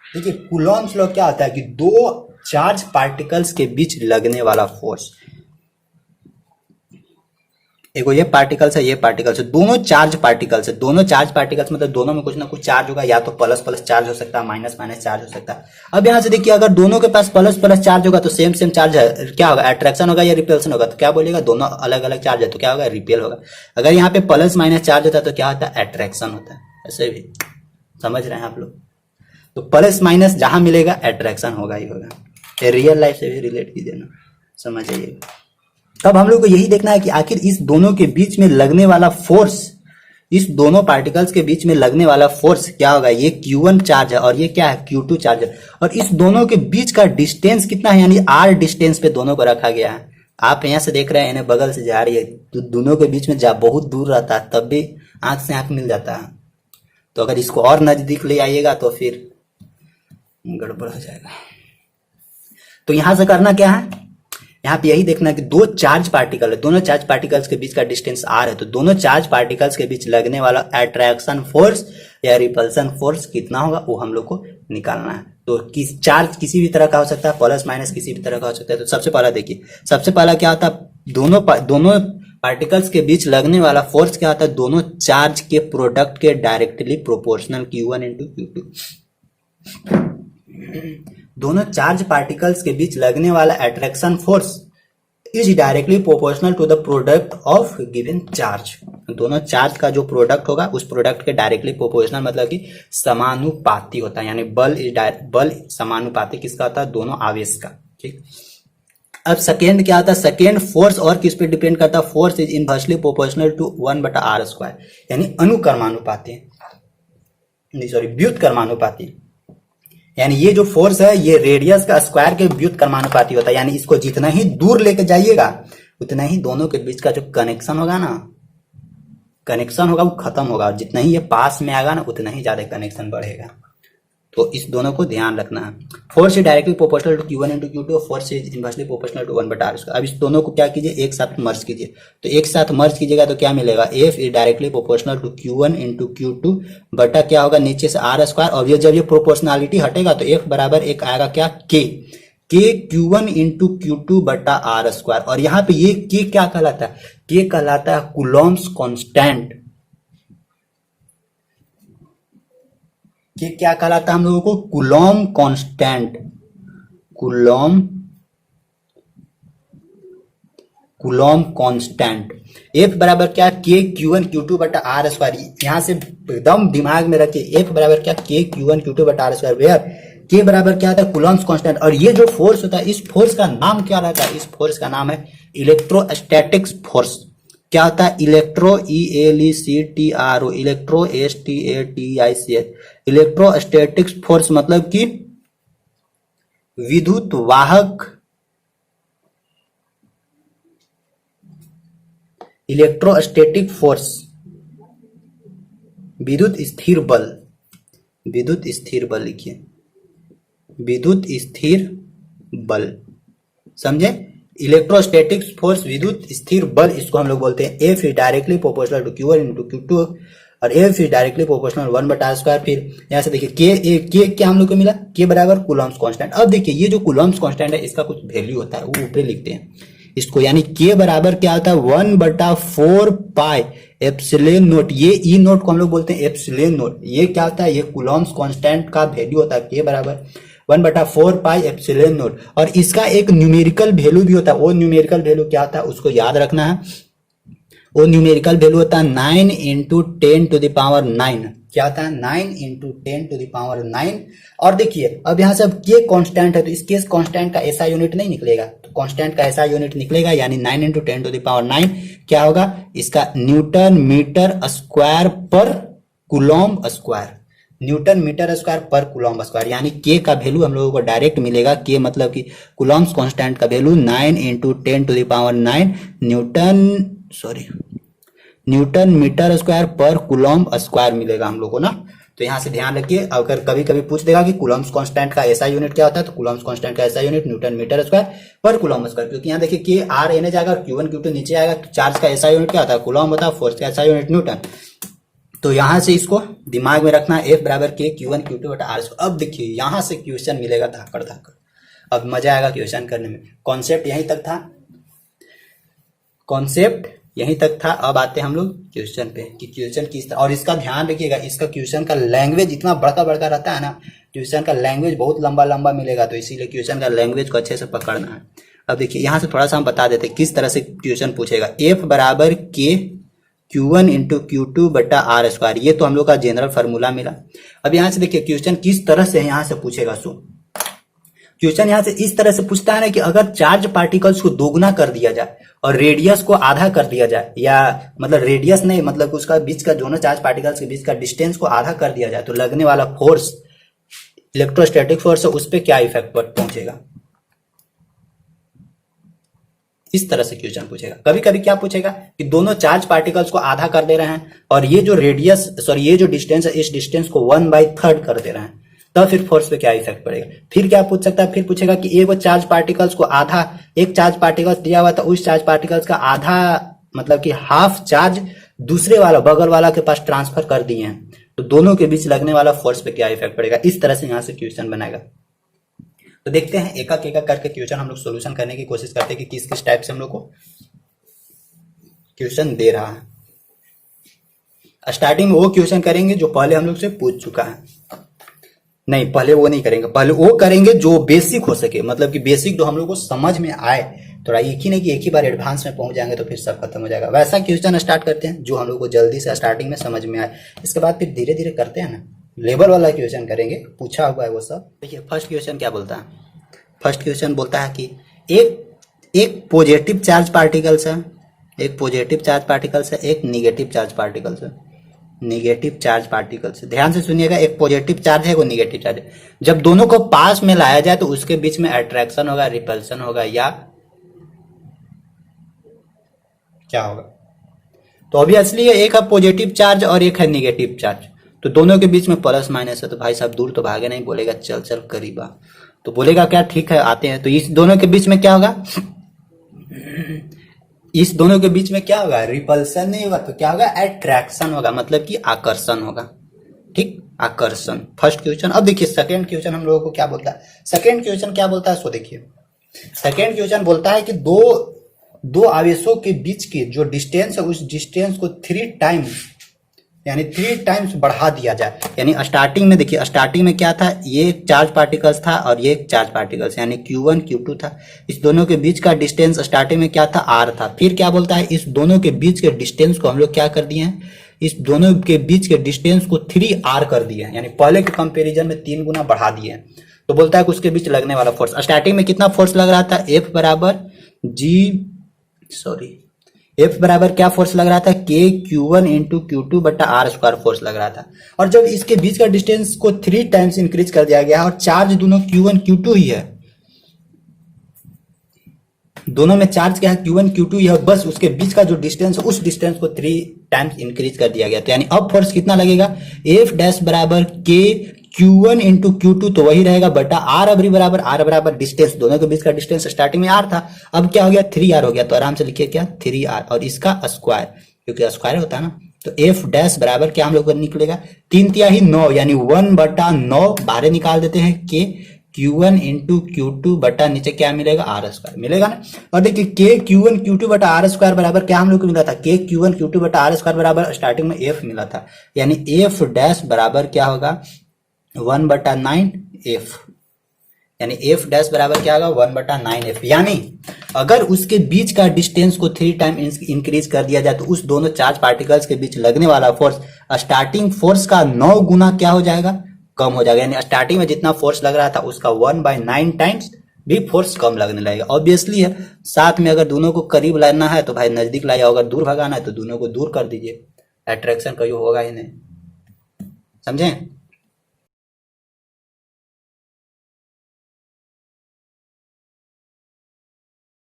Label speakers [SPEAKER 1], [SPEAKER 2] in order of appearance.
[SPEAKER 1] देखिए Coulomb's law क्या होता है कि दो चार्ज पार्टिकल्स के बीच लगने वाला फोर्स, देखो ये पार्टिकल्स है, ये पार्टिकल्स है, दोनों चार्ज पार्टिकल्स है। दोनों चार्ज पार्टिकल्स मतलब दोनों में कुछ ना कुछ चार्ज होगा, या तो प्लस प्लस चार्ज हो सकता है, माइनस माइनस चार्ज हो सकता है। अब यहाँ से देखिए, अगर दोनों के पास प्लस प्लस चार्ज होगा तो सेम सेम चार्ज है, क्या होगा, अट्रैक्शन होगा या रिपल्सन होगा? तो क्या बोलेगा, दोनों अलग अलग चार्ज है तो क्या होगा, रिपेल होगा। अगर यहाँ पे प्लस माइनस चार्ज होता है तो क्या होता है, अट्रैक्शन होता है। ऐसे भी समझ रहे हैं आप लोग? तो प्लस माइनस जहां मिलेगा अट्रैक्शन होगा ही होगा। ये रियल लाइफ से भी रिलेट कीजिए ना, समझ आइएगा। तब हम लोग को यही देखना है कि आखिर इस दोनों के बीच में लगने वाला फोर्स, इस दोनों पार्टिकल्स के बीच में लगने वाला फोर्स क्या होगा। ये Q1 चार्ज है और ये क्या है, Q2 चार्ज है। और इस दोनों के बीच का डिस्टेंस कितना है, यानी R डिस्टेंस पे दोनों को रखा गया है। आप यहाँ से देख रहे हैं, इन्हें बगल से जा रही है तो दोनों के बीच में जा बहुत दूर रहता है, तब भी आंख से आंख मिल जाता है। तो अगर इसको और नजदीक ले आइएगा तो फिर गड़बड़ हो जाएगा। तो यहां से करना क्या है, यहाँ पे यही देखना कि दो चार्ज पार्टिकल है, दोनों चार्ज पार्टिकल्स के बीच का डिस्टेंस r है, तो दोनों चार्ज पार्टिकल्स के बीच लगने वाला अट्रैक्शन फोर्स या रिपल्सन फोर्स कितना होगा वो हम लोग को निकालना है। तो चार्ज किसी भी तरह का हो सकता है, प्लस माइनस किसी भी तरह का हो सकता है। तो सबसे पहला देखिए, सबसे पहला क्या होता है, दोनों पार्टिकल्स के बीच लगने वाला फोर्स क्या होता है, दोनों चार्ज के प्रोडक्ट के directly proportional Q1 into Q2। दोनों चार्ज पार्टिकल्स के बीच लगने वाला attraction force is directly proportional to the product of given charge. दोनों चार्ज का जो प्रोडक्ट होगा उस प्रोडक्ट के डायरेक्टली प्रोपोर्शनल मतलब कि समानुपाती होता है, यानी बल समानुपाती किसका होता है, दोनों आवेश का। ठीक, अब सेकेंड क्या होता है, सेकेंड फोर्स और किस पे डिपेंड करता है, force is inversely proportional to 1/r², यानी अनुकर्मानुपाती, सॉरी व्युत्क्रमानुपाती। यानी ये जो फोर्स है ये रेडियस का स्क्वायर के व्युत्क्रमानुपाती होता है, यानी इसको जितना ही दूर लेके जाइएगा उतना ही दोनों के बीच का जो कनेक्शन होगा ना, कनेक्शन होगा वो खत्म होगा, और जितना ही ये पास में आएगा ना उतना ही ज्यादा कनेक्शन बढ़ेगा। तो इस दोनों को ध्यान रखना है। Force is directly proportional to Q1 into Q2, force is inversely proportional to 1/r²। अब इस दोनों को क्या कीजिए, एक साथ मर्ज कीजिए। तो एक साथ मर्ज कीजिएगा तो क्या मिलेगा, F is directly proportional to Q1 into Q2 बटा क्या होगा, नीचे से r²। और ये जब ये प्रोपोर्शनलिटी हटेगा तो F बराबर एक आएगा क्या, K Q1 इंटू Q2 बटा r²। और यहाँ पे ये K क्या कहलाता है, K कहलाता है कूलॉम्स कांस्टेंट। ये क्या कहलाता है हम लोगों को, Coulomb constant. Coulomb constant. F बराबर क्या, K Q1 Q2 बटा r²। यहां से एकदम दिमाग में रखिए, F बराबर क्या, K Q1 Q2 बटा r², वेयर K बराबर क्या होता है, कूलॉम्स कांस्टेंट। और ये जो फोर्स होता है इस फोर्स का नाम क्या रहता है, इस फोर्स का नाम है इलेक्ट्रोस्टैटिक्स फोर्स। क्या होता है, electro ELECTRO, electro STATICS, electrostatics force मतलब कि विद्युत वाहक, इलेक्ट्रोस्टैटिक फोर्स, विद्युत स्थिर बल, विद्युत स्थिर बल लिखिए, विद्युत स्थिर बल, समझे। इलेक्ट्रोस्टैटिक फोर्स विद्युत स्थिर बल, इसको हम लोग बोलते हैं F is directly proportional to Q1 into Q2 और F is directly proportional 1/r²। फिर यहाँ से देखिए K क्या हम लोग को मिला, K बराबर कूलॉम्स कांस्टेंट। अब देखिए ये जो कूलॉम्स कांस्टेंट है इसका कुछ वैल्यू होता है, वो ऊपर लिखते हैं इसको, यानी K बराबर क्या होता है, 1/4 पाई एप्सिलॉन नोट। ये E नोट को हम लोग बोलते हैं एप्सिलॉन नोट। ये क्या होता है, ये कूलॉम्स कांस्टेंट का वैल्यू होता है, K बराबर 1/4 पाई एप्सिलॉन नोट। और इसका एक न्यूमेरिकल वैल्यू भी होता है, वो न्यूमेरिकल वैल्यू क्या होता है उसको याद रखना है। वो न्यूमेरिकल वैल्यू होता है 9 इंटू 10⁹। क्या होता है, 9 इंटू 10⁹। और देखिए अब यहाँ से अब K कांस्टेंट है तो इस केस कांस्टेंट का ऐसा यूनिट नहीं निकलेगा, तो कांस्टेंट का ऐसा यूनिट निकलेगा, यानी 9 इंटू 10⁹ क्या होगा, इसका न्यूटन मीटर स्क्वायर पर coulomb square, newton metre square पर कूलॉम स्क्वायर। यानी K का वैल्यू हम लोगों को डायरेक्ट मिलेगा, K मतलब कि कूलॉम्स कांस्टेंट का value 9 into 10⁹ newton metre square पर कूलॉम स्क्वायर मिलेगा हम लोग को ना। तो यहाँ से ध्यान रखिए, अगर कभी कभी पूछ देगा कि कूलॉम्स कांस्टेंट का ऐसा यूनिट क्या होता है, तो कूलॉम्स कांस्टेंट का ऐसा यूनिट न्यूटन मीटर स्क्वायर पर कूलॉम स्क्वायर। क्योंकि यहाँ देखिए K R एने जाएगा, Q1 Q2 नीचे आएगा, चार्ज का ऐसा यूनिट क्या होता है, कूलॉम होता है, फोर्स का ऐसा यूनिट न्यूटन। तो यहां से इसको दिमाग में रखना, एफ बराबर के Q1 Q2 बटा आर स्क्वायर। अब देखिए यहां से क्वेश्चन मिलेगा धाकड़ धाकड़, अब मजा आएगा क्वेश्चन करने में। कॉन्सेप्ट यहीं तक था, कॉन्सेप्ट यहीं तक था। अब आते हैं हम लोग क्वेश्चन पे कि क्वेश्चन किस, और इसका ध्यान रखिएगा, इसका क्वेश्चन का लैंग्वेज इतना बड़का बड़का रहता है ना, क्वेश्चन का लैंग्वेज बहुत लंबा लंबा मिलेगा, तो इसीलिए क्वेश्चन का लैंग्वेज को अच्छे से पकड़ना है। अब देखिए यहाँ से थोड़ा सा हम बता देते हैं किस तरह से क्वेश्चन पूछेगा। एफ बराबर के Q1 इंटू Q2 बटा आर स्क्वायर, ये तो हम लोग का जनरल फार्मूला मिला। अब यहाँ से देखिए क्वेश्चन किस तरह से यहाँ से पूछेगा। सो क्वेश्चन यहाँ से इस तरह से पूछता है ना कि अगर चार्ज पार्टिकल्स को दोगुना कर दिया जाए और रेडियस को आधा कर दिया जाए, या मतलब रेडियस नहीं, मतलब उसका बीच का दोनों चार्ज पार्टिकल्स के बीच का डिस्टेंस को आधा कर दिया जाए, तो लगने वाला फोर्स, इलेक्ट्रोस्टैटिक फोर्स है, उस पर क्या इफेक्ट पहुंचेगा। इस तरह से क्वेश्चन पूछेगा। कभी कभी क्या पूछेगा कि दोनों चार्ज पार्टिकल्स को आधा कर दे रहे हैं और ये जो रेडियस, सॉरी ये जो डिस्टेंस है, इस डिस्टेंस को 1/3 कर दे रहे हैं, तब फिर फोर्स पे क्या इफेक्ट पड़ेगा। फिर क्या पूछ सकता है, फिर पूछेगा कि एक चार्ज पार्टिकल्स को आधा, एक चार्ज पार्टिकल्स दिया हुआ था, उस चार्ज पार्टिकल्स का आधा मतलब कि हाफ चार्ज दूसरे वाला बगल वाला के पास ट्रांसफर कर दिए हैं, तो दोनों के बीच लगने वाला फोर्स पे क्या इफेक्ट पड़ेगा। इस तरह से यहाँ से क्वेश्चन बनाएगा। तो देखते हैं एक एक करके क्वेश्चन हम लोग सोल्यूशन करने की कोशिश करते हैं कि किस किस टाइप से हम लोग को क्वेश्चन दे रहा है। स्टार्टिंग में वो क्वेश्चन करेंगे जो पहले हम लोग से पूछ चुका है, नहीं पहले वो नहीं करेंगे, पहले वो करेंगे जो बेसिक हो सके, मतलब कि बेसिक जो हम लोग को समझ में आए। थोड़ा एक ही नहीं कि एक ही बार एडवांस में पहुंच जाएंगे तो फिर सब खत्म हो जाएगा। वैसा क्वेश्चन स्टार्ट करते हैं जो हम लोग को जल्दी से स्टार्टिंग में समझ में आए, इसके बाद फिर धीरे धीरे करते हैं ना, लेवल वाला क्वेश्चन करेंगे, पूछा हुआ है वो सब। देखिए फर्स्ट क्वेश्चन क्या बोलता है। फर्स्ट क्वेश्चन बोलता है कि एक पॉजिटिव चार्ज पार्टिकल्स है, एक पॉजिटिव चार्ज पार्टिकल्स है, एक निगेटिव चार्ज पार्टिकल्स है, निगेटिव चार्ज पार्टिकल्स। ध्यान से सुनिएगा, एक पॉजिटिव चार्ज है, वो निगेटिव चार्ज है। जब दोनों को पास में लाया जाए तो उसके बीच में अट्रैक्शन होगा, रिपल्सन होगा, या क्या होगा। तो ऑब्वियसली एक है पॉजिटिव चार्ज और एक है निगेटिव चार्ज, तो दोनों के बीच में प्लस माइनस है, तो भाई साहब दूर तो भागे नहीं, बोलेगा चल चल करीबा, तो बोलेगा क्या ठीक है आते हैं। तो इस दोनों के बीच में क्या होगा, इस दोनों के बीच में क्या होगा, रिपल्सन नहीं होगा, तो क्या होगा, अट्रैक्शन होगा, मतलब कि आकर्षण होगा। ठीक, आकर्षण फर्स्ट क्वेश्चन। अब देखिए सेकंड क्वेश्चन हम लोगों को क्या बोलता है। सेकंड क्वेश्चन क्या बोलता है, सो देखिए सेकंड क्वेश्चन बोलता है कि दो आवेशों के बीच की जो डिस्टेंस है, उस डिस्टेंस को 3 टाइम्स, यानी 3 टाइम्स बढ़ा दिया जाए। यानी स्टार्टिंग में देखिए, स्टार्टिंग में क्या था, ये एक चार्ज पार्टिकल्स था और ये एक चार्ज पार्टिकल्स, यानी Q1 Q2 था। इस दोनों के बीच का डिस्टेंस स्टार्टिंग में क्या था, R था। फिर क्या बोलता है, इस दोनों के बीच के डिस्टेंस को हम लोग क्या कर दिए हैं, इस दोनों के बीच के डिस्टेंस को 3R कर दिए हैं, यानी पहले के कंपेरिजन में 3 गुना बढ़ा दिए हैं। तो बोलता है कि उसके बीच लगने वाला फोर्स, स्टार्टिंग में कितना फोर्स लग रहा था, F बराबर क्या फोर्स लग रहा था, के Q1 इंटू Q2 बटा आर स्क्वायर फोर्स लग रहा था। और जब इसके बीच का डिस्टेंस को 3 टाइम्स इंक्रीज कर दिया गया और चार्ज दोनों Q1 Q2 ही है, दोनों में चार्ज क्या है, Q1 Q2 यह, बस उसके बीच का जो डिस्टेंस है उस डिस्टेंस को 3 टाइम्स इंक्रीज कर दिया गया। तो यानी अब फोर्स कितना लगेगा, F डैश बराबर के Q1 इंटू Q2 तो वही रहेगा बटा आर बराबर डिस्टेंस, दोनों के बीच का डिस्टेंस स्टार्टिंग में R था, अब क्या हो गया 3R हो गया। तो आराम से लिखिए क्या 3R और इसका स्क्वायर, क्योंकि स्क्वायर होता है ना। तो F डैश बराबर क्या हम लोग को निकलेगा, 3 तिहाई 9, यानी 1/9 बाहर निकाल देते हैं के Q1 इंटू Q2 बटा नीचे क्या मिलेगा, आर स्क्वायर मिलेगा ना। और देखिए के Q1 Q2 बटा आर स्क्वायर बराबर क्या हम लोग को मिला था, के Q1 Q2 बटा आर स्क्वायर बराबर स्टार्टिंग में F मिला था, यानी F डैश बराबर क्या होगा 1/9 F, यानी F डैश बराबर क्या होगा 1/9 F। यानी अगर उसके बीच का डिस्टेंस को 3 टाइम इंक्रीज कर दिया जाए तो उस दोनों चार्ज पार्टिकल्स के बीच लगने वाला फोर्स स्टार्टिंग फोर्स का 9 गुना क्या हो जाएगा, कम हो जाएगा। यानी स्टार्टिंग में जितना फोर्स लग रहा था उसका 1/9 टाइम्स भी फोर्स कम लगने लगेगा। ऑब्वियसली है, साथ में अगर दोनों को करीब लाना है तो भाई नजदीक लाइए, अगर दूर भगाना है तो दोनों को दूर कर दीजिए, अट्रैक्शन कहीं होगा ही नहीं, समझे।